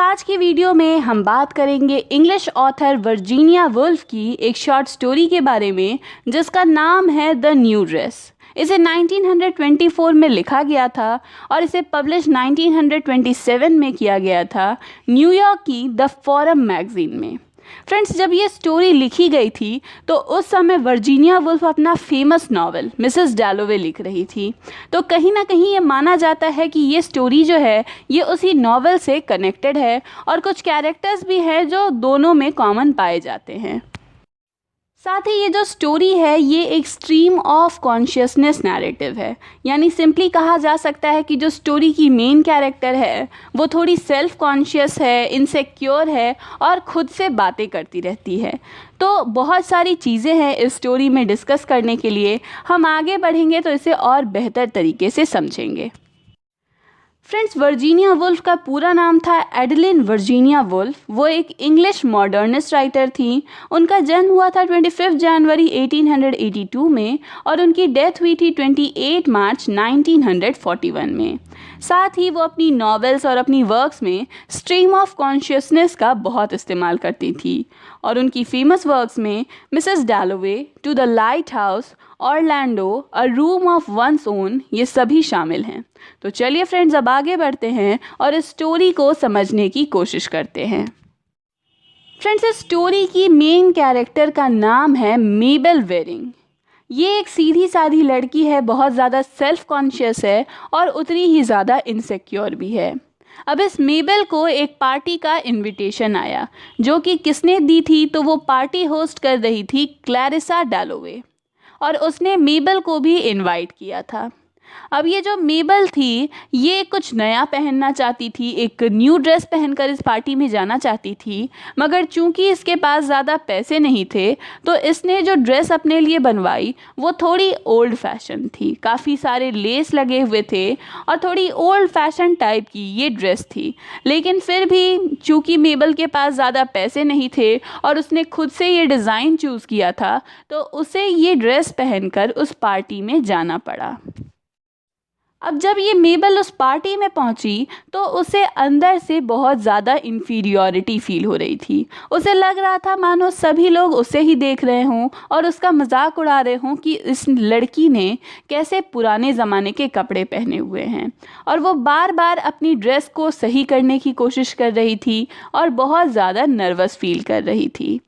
आज की वीडियो में हम बात करेंगे इंग्लिश ऑथर वर्जीनिया वुल्फ की एक शॉर्ट स्टोरी के बारे में जिसका नाम है द न्यू ड्रेस। इसे 1924 में लिखा गया था और इसे पब्लिश 1927 में किया गया था न्यूयॉर्क की द फॉरम मैगजीन में। फ्रेंड्स, जब ये स्टोरी लिखी गई थी तो उस समय वर्जीनिया वुल्फ अपना फेमस नॉवल मिसेस डैलोवे लिख रही थी। तो कहीं ना कहीं ये माना जाता है कि ये स्टोरी जो है ये उसी नॉवल से कनेक्टेड है और कुछ कैरेक्टर्स भी हैं जो दोनों में कॉमन पाए जाते हैं। साथ ही ये जो स्टोरी है ये एक स्ट्रीम ऑफ कॉन्शियसनेस नैरेटिव है, यानी सिंपली कहा जा सकता है कि जो स्टोरी की मेन कैरेक्टर है वो थोड़ी सेल्फ कॉन्शियस है, इनसिक्योर है और खुद से बातें करती रहती है। तो बहुत सारी चीज़ें हैं इस स्टोरी में डिस्कस करने के लिए। हम आगे बढ़ेंगे तो इसे और बेहतर तरीके से समझेंगे। फ्रेंड्स, वर्जीनिया वुल्फ का पूरा नाम था एडलिन वर्जीनिया वुल्फ। वो एक इंग्लिश मॉडर्निस्ट राइटर थी। उनका जन्म हुआ था 25 जनवरी 1882 में और उनकी डेथ हुई थी 28 मार्च 1941 में। साथ ही वो अपनी नॉवेल्स और अपनी वर्क्स में स्ट्रीम ऑफ कॉन्शियसनेस का बहुत इस्तेमाल करती थी और उनकी फेमस वर्क्स में Mrs Dalloway, to the lighthouse, Orlando, a room of one's own, ये सभी शामिल हैं। तो चलिए फ्रेंड्स, अब आगे बढ़ते हैं और इस स्टोरी को समझने की कोशिश करते हैं। फ्रेंड्स, इस स्टोरी की मेन कैरेक्टर का नाम है मेबल वेरिंग। ये एक सीधी सादी लड़की है, बहुत ज़्यादा सेल्फ कॉन्शियस है और उतनी ही ज़्यादा इनसिक्योर भी है। अब इस मेबल को एक पार्टी का इनविटेशन आया जो कि किसने दी थी, तो वो पार्टी होस्ट कर रही थी क्लैरिसा डैलोवे और उसने मेबल को भी इनवाइट किया था। अब ये जो मेबल थी ये कुछ नया पहनना चाहती थी, एक न्यू ड्रेस पहनकर इस पार्टी में जाना चाहती थी, मगर चूंकि इसके पास ज़्यादा पैसे नहीं थे तो इसने जो ड्रेस अपने लिए बनवाई वो थोड़ी ओल्ड फैशन थी। काफ़ी सारे लेस लगे हुए थे और थोड़ी ओल्ड फैशन टाइप की ये ड्रेस थी। लेकिन फिर भी चूंकि मेबल के पास ज़्यादा पैसे नहीं थे और उसने खुद से ये डिज़ाइन चूज़ किया था तो उसे ये ड्रेस पहनकर उस पार्टी में जाना पड़ा। अब जब ये मेबल उस पार्टी में पहुंची तो उसे अंदर से बहुत ज़्यादा इन्फीरियॉरिटी फील हो रही थी। उसे लग रहा था मानो सभी लोग उसे ही देख रहे हों और उसका मजाक उड़ा रहे हों कि इस लड़की ने कैसे पुराने ज़माने के कपड़े पहने हुए हैं। और वो बार बार अपनी ड्रेस को सही करने की कोशिश कर रही थी और बहुत ज़्यादा नर्वस फील कर रही थी।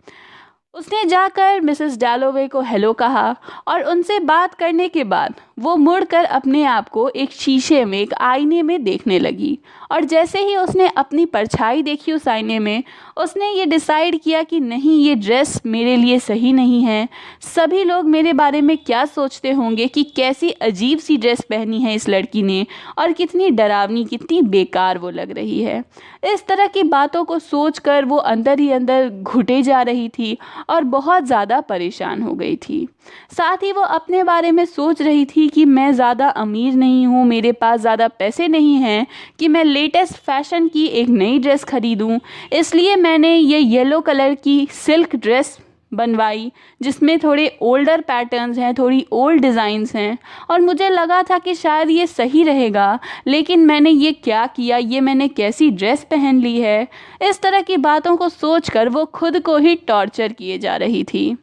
उसने जाकर मिसेस डैलोवे को हेलो कहा और उनसे बात करने के बाद वो मुड़कर अपने आप को एक शीशे में, एक आईने में देखने लगी और जैसे ही उसने अपनी परछाई देखी उस आईने में उसने ये डिसाइड किया कि नहीं, ये ड्रेस मेरे लिए सही नहीं है। सभी लोग मेरे बारे में क्या सोचते होंगे कि कैसी अजीब सी ड्रेस पहनी है इस लड़की ने और कितनी डरावनी, कितनी बेकार वो लग रही है। इस तरह की बातों को सोचकर वो अंदर ही अंदर घुटे जा रही थी और बहुत ज़्यादा परेशान हो गई थी। साथ ही वो अपने बारे में सोच रही थी कि मैं ज़्यादा अमीर नहीं हूँ, मेरे पास ज़्यादा पैसे नहीं हैं कि मैं लेटेस्ट फैशन की एक नई ड्रेस खरीदूँ, इसलिए मैंने ये येलो कलर की सिल्क ड्रेस बनवाई जिसमें थोड़े ओल्डर पैटर्न्स हैं, थोड़ी ओल्ड डिज़ाइंस हैं और मुझे लगा था कि शायद ये सही रहेगा, लेकिन मैंने ये क्या किया, ये मैंने कैसी ड्रेस पहन ली है। इस तरह की बातों को सोचकर वो खुद को ही टॉर्चर किए जा रही थी।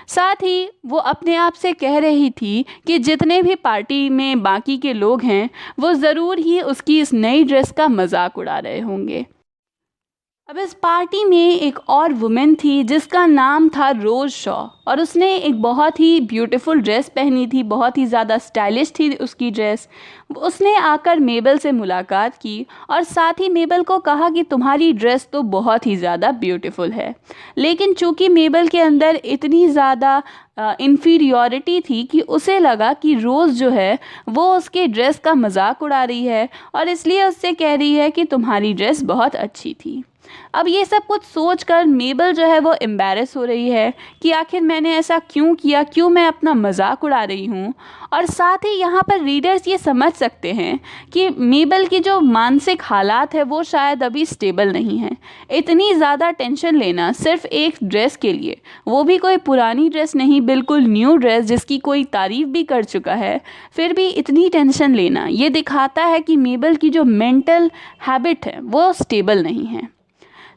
साथ ही वो अपने आप से कह रही थी कि जितने भी पार्टी में बाकी के लोग हैं वो ज़रूर ही उसकी इस नई ड्रेस का मजाक उड़ा रहे होंगे। अब इस पार्टी में एक और वुमेन थी जिसका नाम था रोज़ शॉ और उसने एक बहुत ही ब्यूटीफुल ड्रेस पहनी थी, बहुत ही ज़्यादा स्टाइलिश थी उसकी ड्रेस। उसने आकर मेबल से मुलाकात की और साथ ही मेबल को कहा कि तुम्हारी ड्रेस तो बहुत ही ज़्यादा ब्यूटीफुल है। लेकिन चूँकि मेबल के अंदर इतनी ज़्यादा इन्फीरियॉरिटी थी कि उसे लगा कि रोज़ जो है वो उसके ड्रेस का मजाक उड़ा रही है और इसलिए उससे कह रही है कि तुम्हारी ड्रेस बहुत अच्छी थी। अब ये सब कुछ सोचकर मेबल जो है वो एम्बैरेस हो रही है कि आखिर मैंने ऐसा क्यों किया, क्यों मैं अपना मजाक उड़ा रही हूँ। और साथ ही यहाँ पर रीडर्स ये समझ सकते हैं कि मेबल की जो मानसिक हालात है वो शायद अभी स्टेबल नहीं है। इतनी ज़्यादा टेंशन लेना सिर्फ एक ड्रेस के लिए, वो भी कोई पुरानी ड्रेस नहीं, बिल्कुल न्यू ड्रेस जिसकी कोई तारीफ भी कर चुका है, फिर भी इतनी टेंशन लेना, ये दिखाता है कि मेबल की जो मेंटल हैबिट है वो स्टेबल नहीं है।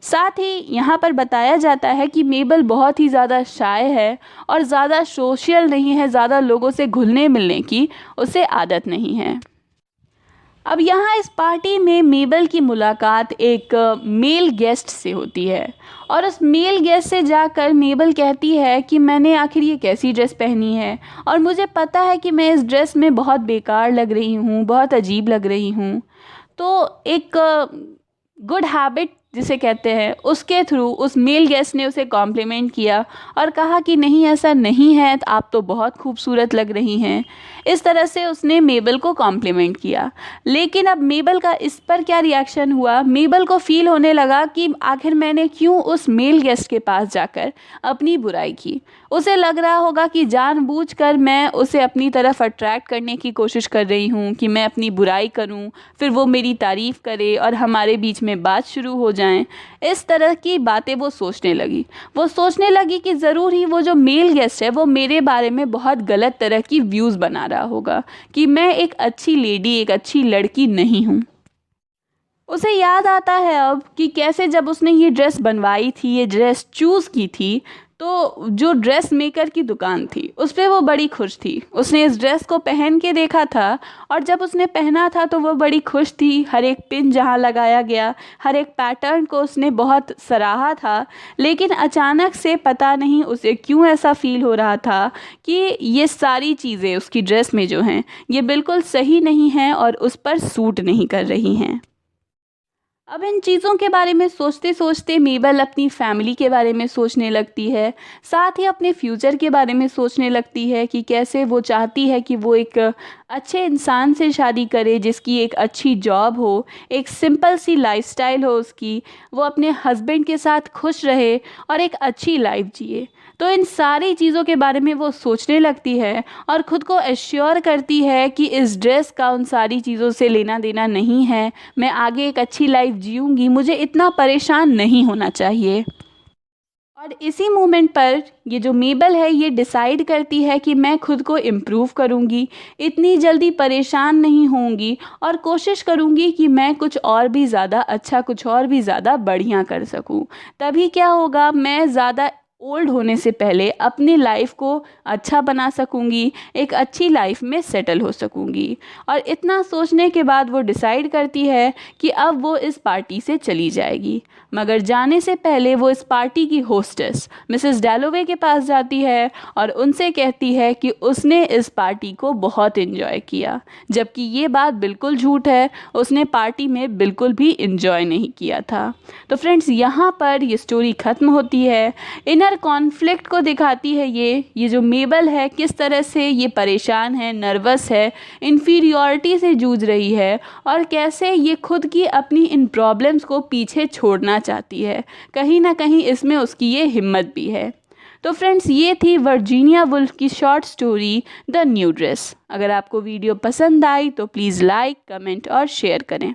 साथ ही यहाँ पर बताया जाता है कि मेबल बहुत ही ज़्यादा शाय है और ज़्यादा सोशल नहीं है, ज़्यादा लोगों से घुलने मिलने की उसे आदत नहीं है। अब यहाँ इस पार्टी में मेबल की मुलाकात एक मेल गेस्ट से होती है और उस मेल गेस्ट से जाकर मेबल कहती है कि मैंने आखिर ये कैसी ड्रेस पहनी है और मुझे पता है कि मैं इस ड्रेस में बहुत बेकार लग रही हूँ, बहुत अजीब लग रही हूँ। तो एक गुड हैबिट जिसे कहते हैं उसके थ्रू उस मेल गेस्ट ने उसे कॉम्प्लीमेंट किया और कहा कि नहीं ऐसा नहीं है, आप तो बहुत खूबसूरत लग रही हैं। इस तरह से उसने मेबल को कॉम्प्लीमेंट किया। लेकिन अब मेबल का इस पर क्या रिएक्शन हुआ, मेबल को फील होने लगा कि आखिर मैंने क्यों उस मेल गेस्ट के पास जाकर अपनी बुराई की। उसे लग रहा होगा कि जानबूझकर मैं उसे अपनी तरफ अट्रैक्ट करने की कोशिश कर रही हूँ कि मैं अपनी बुराई करूँ, फिर वो मेरी तारीफ़ करे और हमारे बीच में बात शुरू हो जाएं। इस तरह की बातें वो सोचने लगी कि ज़रूर ही वो जो मेल गेस्ट है वो मेरे बारे में बहुत गलत तरह की व्यूज़ बना रहा होगा कि मैं एक अच्छी लेडी, एक अच्छी लड़की नहीं हूँ। उसे याद आता है अब कि कैसे जब उसने ये ड्रेस बनवाई थी, ये ड्रेस चूज़ की थी, तो जो ड्रेस मेकर की दुकान थी उस पर वो बड़ी खुश थी। उसने इस ड्रेस को पहन के देखा था और जब उसने पहना था तो वो बड़ी खुश थी। हर एक पिन जहाँ लगाया गया, हर एक पैटर्न को उसने बहुत सराहा था। लेकिन अचानक से पता नहीं उसे क्यों ऐसा फील हो रहा था कि ये सारी चीज़ें उसकी ड्रेस में जो हैं ये बिल्कुल सही नहीं हैं और उस पर सूट नहीं कर रही हैं। अब इन चीज़ों के बारे में सोचते सोचते मेबल अपनी फैमिली के बारे में सोचने लगती है, साथ ही अपने फ्यूचर के बारे में सोचने लगती है कि कैसे वो चाहती है कि वो एक अच्छे इंसान से शादी करे जिसकी एक अच्छी जॉब हो, एक सिंपल सी लाइफस्टाइल हो उसकी, वो अपने हस्बैंड के साथ खुश रहे और एक अच्छी लाइफ जिए। तो इन सारी चीज़ों के बारे में वो सोचने लगती है और ख़ुद को एश्योर करती है कि इस ड्रेस का उन सारी चीज़ों से लेना देना नहीं है, मैं आगे एक अच्छी लाइफ जीऊँगी, मुझे इतना परेशान नहीं होना चाहिए। और इसी मोमेंट पर ये जो मेबल है ये डिसाइड करती है कि मैं खुद को इम्प्रूव करूँगी, इतनी जल्दी परेशान नहीं होंगी और कोशिश करूँगी कि मैं कुछ और भी ज़्यादा अच्छा, कुछ और भी ज़्यादा बढ़िया कर सकूँ। तभी क्या होगा, मैं ज़्यादा ओल्ड होने से पहले अपनी लाइफ को अच्छा बना सकूंगी, एक अच्छी लाइफ में सेटल हो सकूंगी। और इतना सोचने के बाद वो डिसाइड करती है कि अब वो इस पार्टी से चली जाएगी। मगर जाने से पहले वो इस पार्टी की होस्टेस मिसेस डैलोवे के पास जाती है और उनसे कहती है कि उसने इस पार्टी को बहुत एंजॉय किया, जबकि ये बात बिल्कुल झूठ है, उसने पार्टी में बिल्कुल भी एंजॉय नहीं किया था। तो फ्रेंड्स, यहाँ पर ये स्टोरी ख़त्म होती है। इनर कॉन्फ्लिक्ट को दिखाती है ये जो मेबल है किस तरह से ये परेशान है, नर्वस है, इन्फीरियॉरिटी से जूझ रही है और कैसे ये खुद की अपनी इन प्रॉब्लम्स को पीछे छोड़ना चाहती है। कहीं ना कहीं इसमें उसकी ये हिम्मत भी है। तो फ्रेंड्स, ये थी वर्जीनिया वुल्फ की short story the new dress. अगर आपको वीडियो पसंद आई तो प्लीज़ लाइक, कमेंट और शेयर करें।